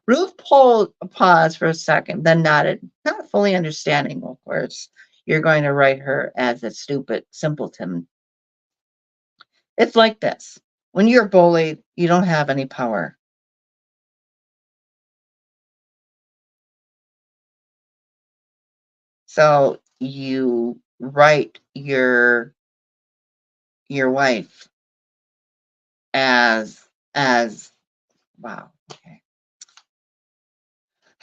Ruth pulled a pause for a second, then nodded, not fully understanding, of course. You're going to write her as a stupid simpleton. It's like this. When you're bullied, you don't have any power. So you write your wife as as wow. Okay.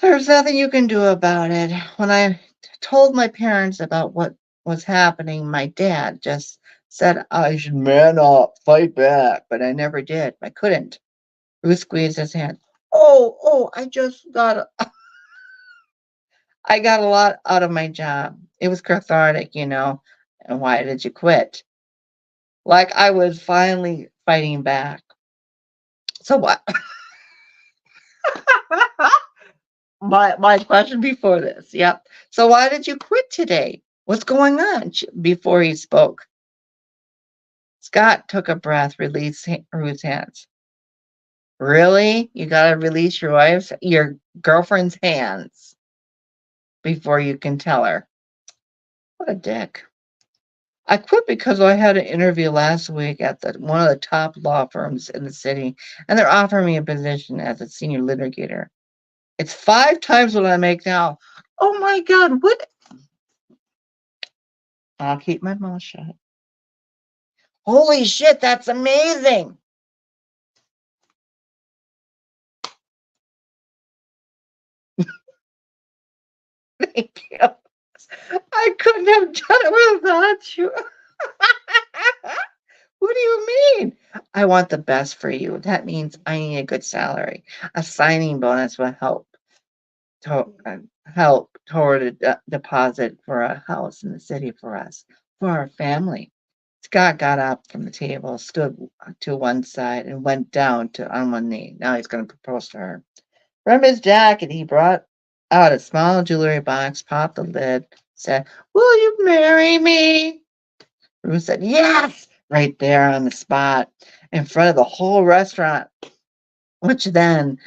There's nothing you can do about it. When I told my parents about what was happening, my dad just said I should man up, fight back, but I never did. I couldn't. Ruth squeezed his hand. Oh, I got a lot out of my job. It was cathartic, you know. And why did you quit? Like I was finally fighting back. So what? My question before this. Yep. So why did you quit today? What's going on? Before he spoke, Scott took a breath, released Ruth's hands. Really? You gotta release your girlfriend's hands before you can tell her. What a dick. I quit because I had an interview last week at one of the top law firms in the city, and they're offering me a position as a senior litigator. It's 5 times what I make now. Oh my God, what? I'll keep my mouth shut. Holy shit, that's amazing. Thank you. I couldn't have done it without you. What do you mean? I want the best for you. That means I need a good salary. A signing bonus will help toward a deposit for a house in the city for us, for our family. Scott got up from the table, stood to one side, and went down on one knee. Now he's going to propose to her. From his jacket, he brought out a small jewelry box, popped the lid, said, "Will you marry me?" Ruth said, "Yes!" right there on the spot in front of the whole restaurant, which then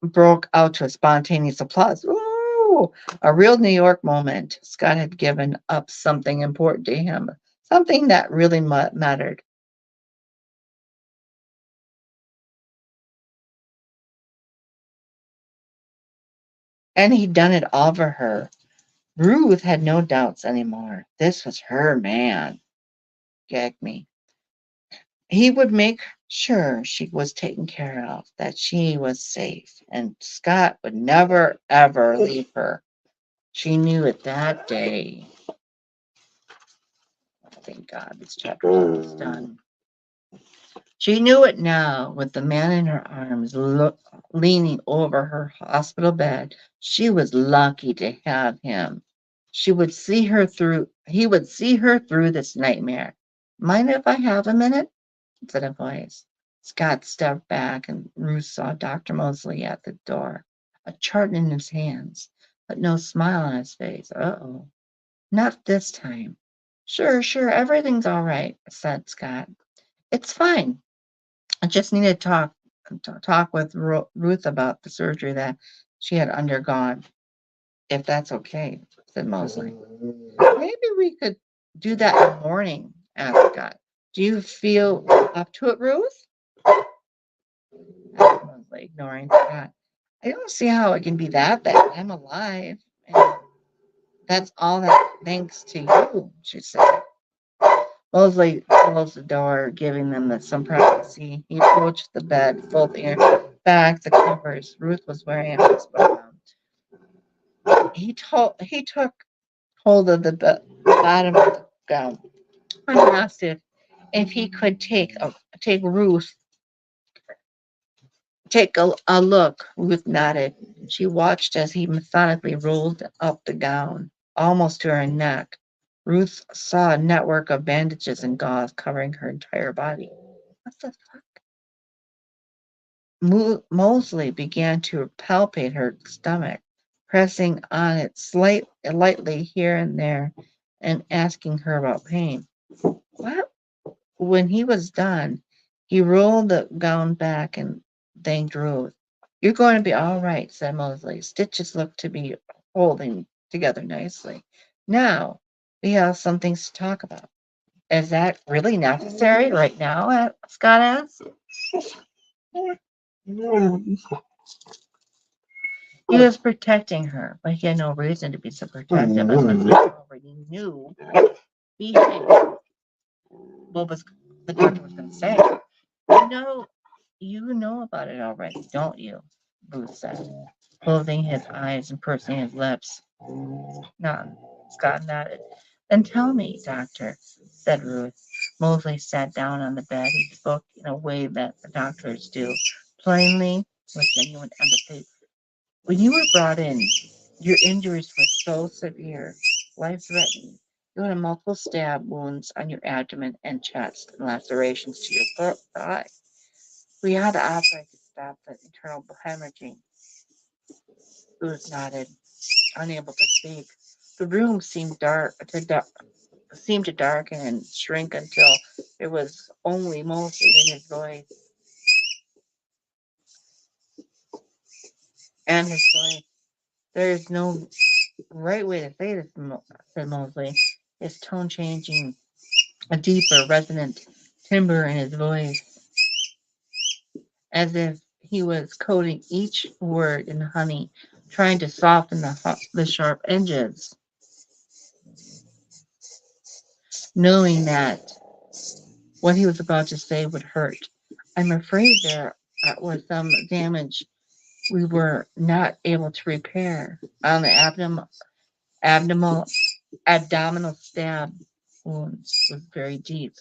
broke out to a spontaneous applause. Ooh, a real New York moment. Scott had given up something important to him, something that really mattered. And he'd done it all for her. Ruth had no doubts anymore. This was her man. Gag me. He would make sure she was taken care of, that she was safe, and Scott would never, ever leave her. She knew it that day. Thank God this chapter is done. She knew it now with the man in her arms, leaning over her hospital bed. She was lucky to have him. She would see her through, he would see her through this nightmare. Mind if I have a minute? Said a voice. Scott stepped back and Ruth saw Dr. Mosley at the door, a chart in his hands, but no smile on his face. Uh-oh. Not this time. Sure, everything's all right, said Scott. It's fine. I just need to talk with Ruth about the surgery that she had undergone, if that's okay, said Mosley. Maybe we could do that in the morning, asked Scott. Do you feel up to it, Ruth? Asked Mosley, ignoring Scott. I don't see how it can be that bad. I'm alive. And that's all that thanks to you, she said. Mosley closed the door, giving them some privacy. He approached the bed, folding back the covers. Ruth was wearing a hospital gown. He took hold of the bottom of the gown and asked if he could take Ruth take a look. Ruth nodded. She watched as he methodically rolled up the gown, almost to her neck. Ruth saw a network of bandages and gauze covering her entire body. What the fuck? Mosley began to palpate her stomach, pressing on it lightly here and there, and asking her about pain. What? When he was done, he rolled the gown back and thanked Ruth. You're going to be all right, said Mosley. Stitches look to be holding together nicely. Now, we have some things to talk about. Is that really necessary right now? Scott asked. He was protecting her, but he had no reason to be so protective unless he already knew he what was the doctor was going to say. You know, you know about it already, don't you? Ruth said, closing his eyes and pursing his lips. No, Scott nodded. Then tell me, doctor, said Ruth. Mosley sat down on the bed. He spoke in a way that the doctors do, plainly, with genuine empathy. When you were brought in, your injuries were so severe, life-threatening. You had multiple stab wounds on your abdomen and chest, and lacerations to your thigh. We had to operate to stop the internal hemorrhaging. Ruth nodded, unable to speak. The room seemed to darken and shrink until there was only Mosley in his voice and his voice. There is no right way to say this, said Mosley, his tone changing, a deeper, resonant timbre in his voice, as if he was coating each word in honey, trying to soften the sharp edges, knowing that what he was about to say would hurt. I'm afraid there was some damage we were not able to repair on the abdominal stab wounds was very deep.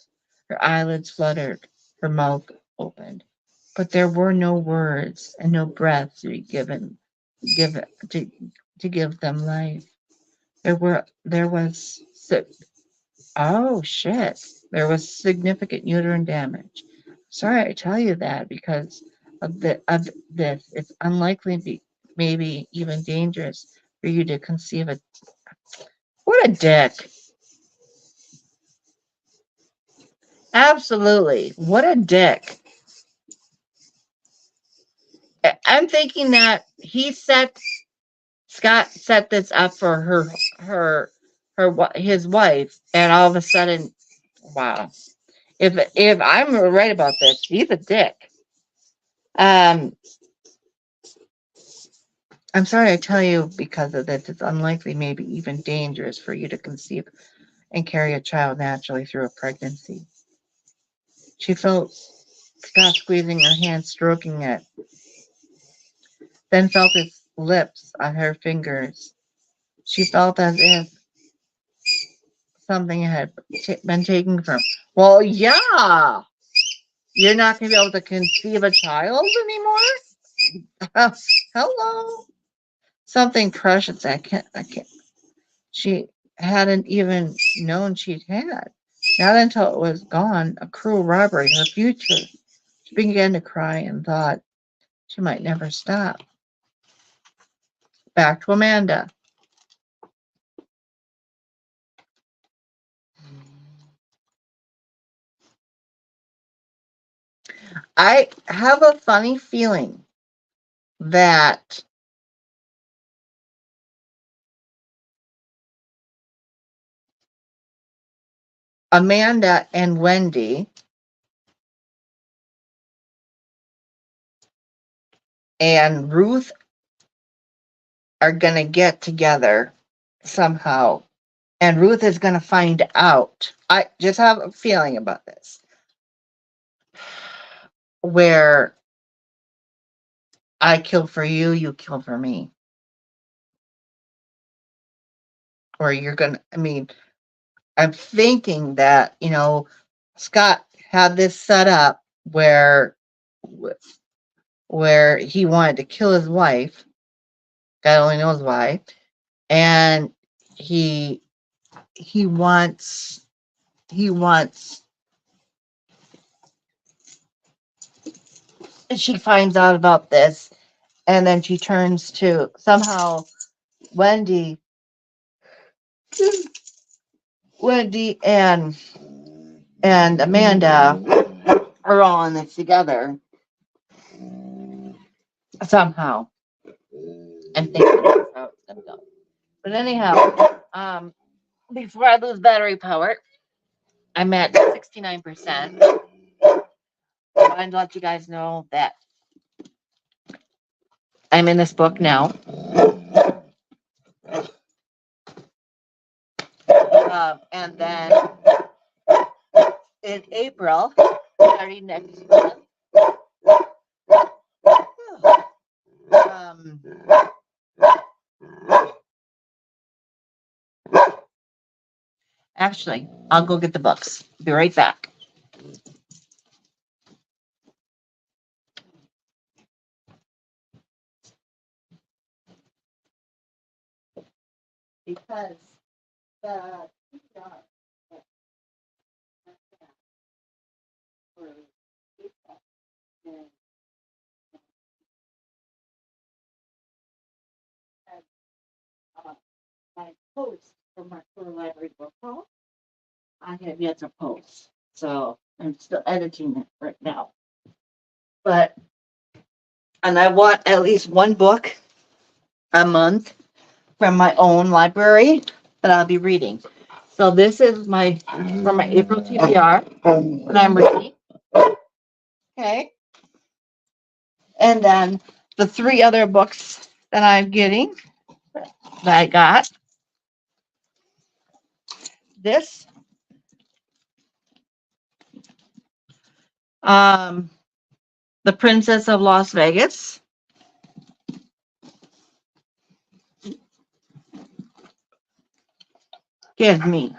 Her eyelids fluttered, her mouth opened, but there were no words and no breath to be give to, to give them life. There was oh shit. There was significant uterine damage. Sorry I tell you that because of this. It's unlikely to be maybe even dangerous for you to conceive a what a dick. Absolutely. What a dick. I'm thinking that Scott set this up for his wife, and all of a sudden, wow. If I'm right about this, he's a dick. Um, I'm sorry I tell you because of this. It's unlikely, maybe even dangerous for you to conceive and carry a child naturally through a pregnancy. She felt Scott squeezing her hand, stroking it, then felt his lips on her fingers. She felt as if something had been taken from. Well, yeah, you're not going to be able to conceive a child anymore. Hello, something precious. I can't. She hadn't even known she'd had. Not until it was gone, a cruel robbery, her future. She began to cry and thought she might never stop. Back to Amanda. I have a funny feeling that Amanda and Wendy and Ruth are going to get together somehow. And Ruth is going to find out. I just have a feeling about this. Where I kill for you, you kill for me. Or you're going to, I mean, I'm thinking that, Scott had this set up where he wanted to kill his wife. God only knows why. And he wants she finds out about this, and then she turns to somehow Wendy Wendy and Amanda are all in this together somehow. I'm thinking that's how it's gonna go. But anyhow, before I lose battery power, I'm at 69%. I wanted to let you guys know that I'm in this book now. And then in April, starting next month, um, actually, I'll go get the books. Be right back. Because the my post for library book haul, I have yet to post. So I'm still editing it right now. And I want at least one book a month from my own library that I'll be reading. So this is from my April TBR that I'm reading. Okay. And then the 3 other books that I'm getting that I got. This. The Princess of Las Vegas. Give me.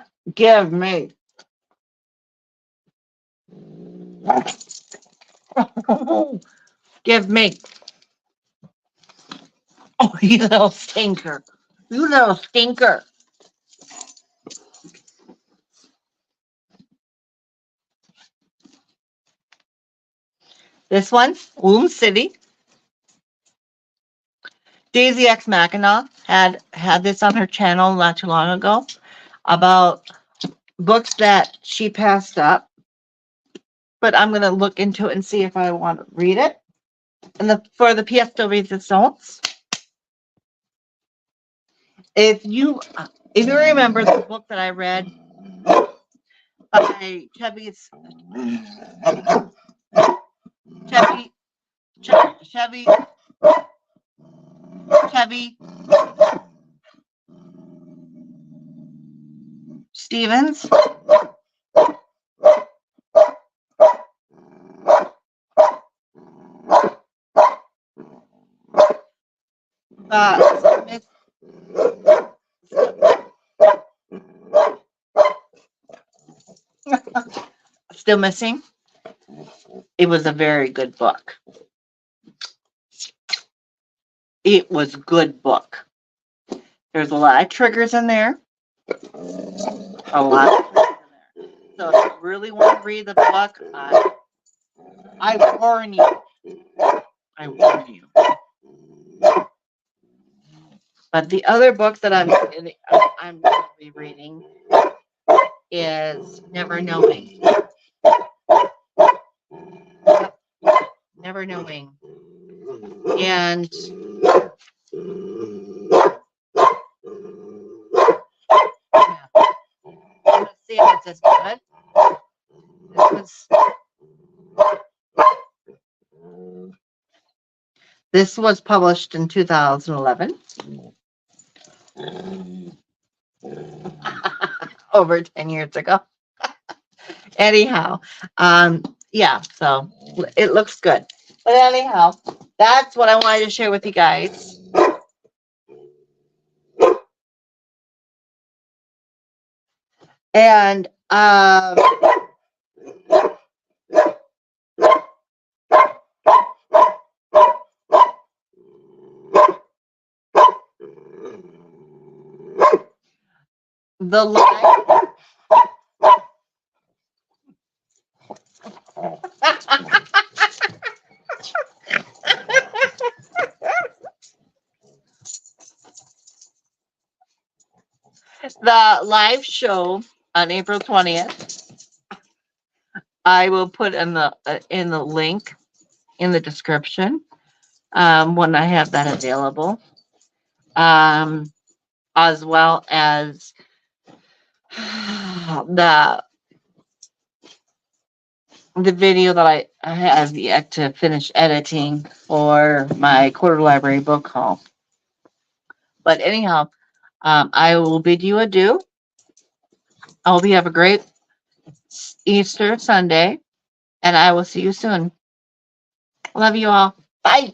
Give me. Oh, you little stinker. You little stinker. This one, Womb City. Daisy X Machina had this on her channel not too long ago about books that she passed up. But I'm going to look into it and see if I want to read it. And for the pièce de résistance, if you remember the book that I read by Chevy Stevens, Still Missing. It was a very good book. It was a good book. There's a lot of triggers in there. A lot of triggers in there. So if you really want to read the book, I warn you. I warn you. But the other book that I'm going to be reading is Never Knowing. Never Knowing. And let's see if it's as good. This was published in 2011. Over 10 years ago. Anyhow, yeah, so it looks good. But anyhow, that's what I wanted to share with you guys. And the live the live show on April 20th, I will put in the link in the description when I have that available, as well as the video that I have yet to finish editing for my quarter library book haul. But anyhow, I will bid you adieu. I hope you have a great Easter Sunday, and I will see you soon. Love you all. Bye.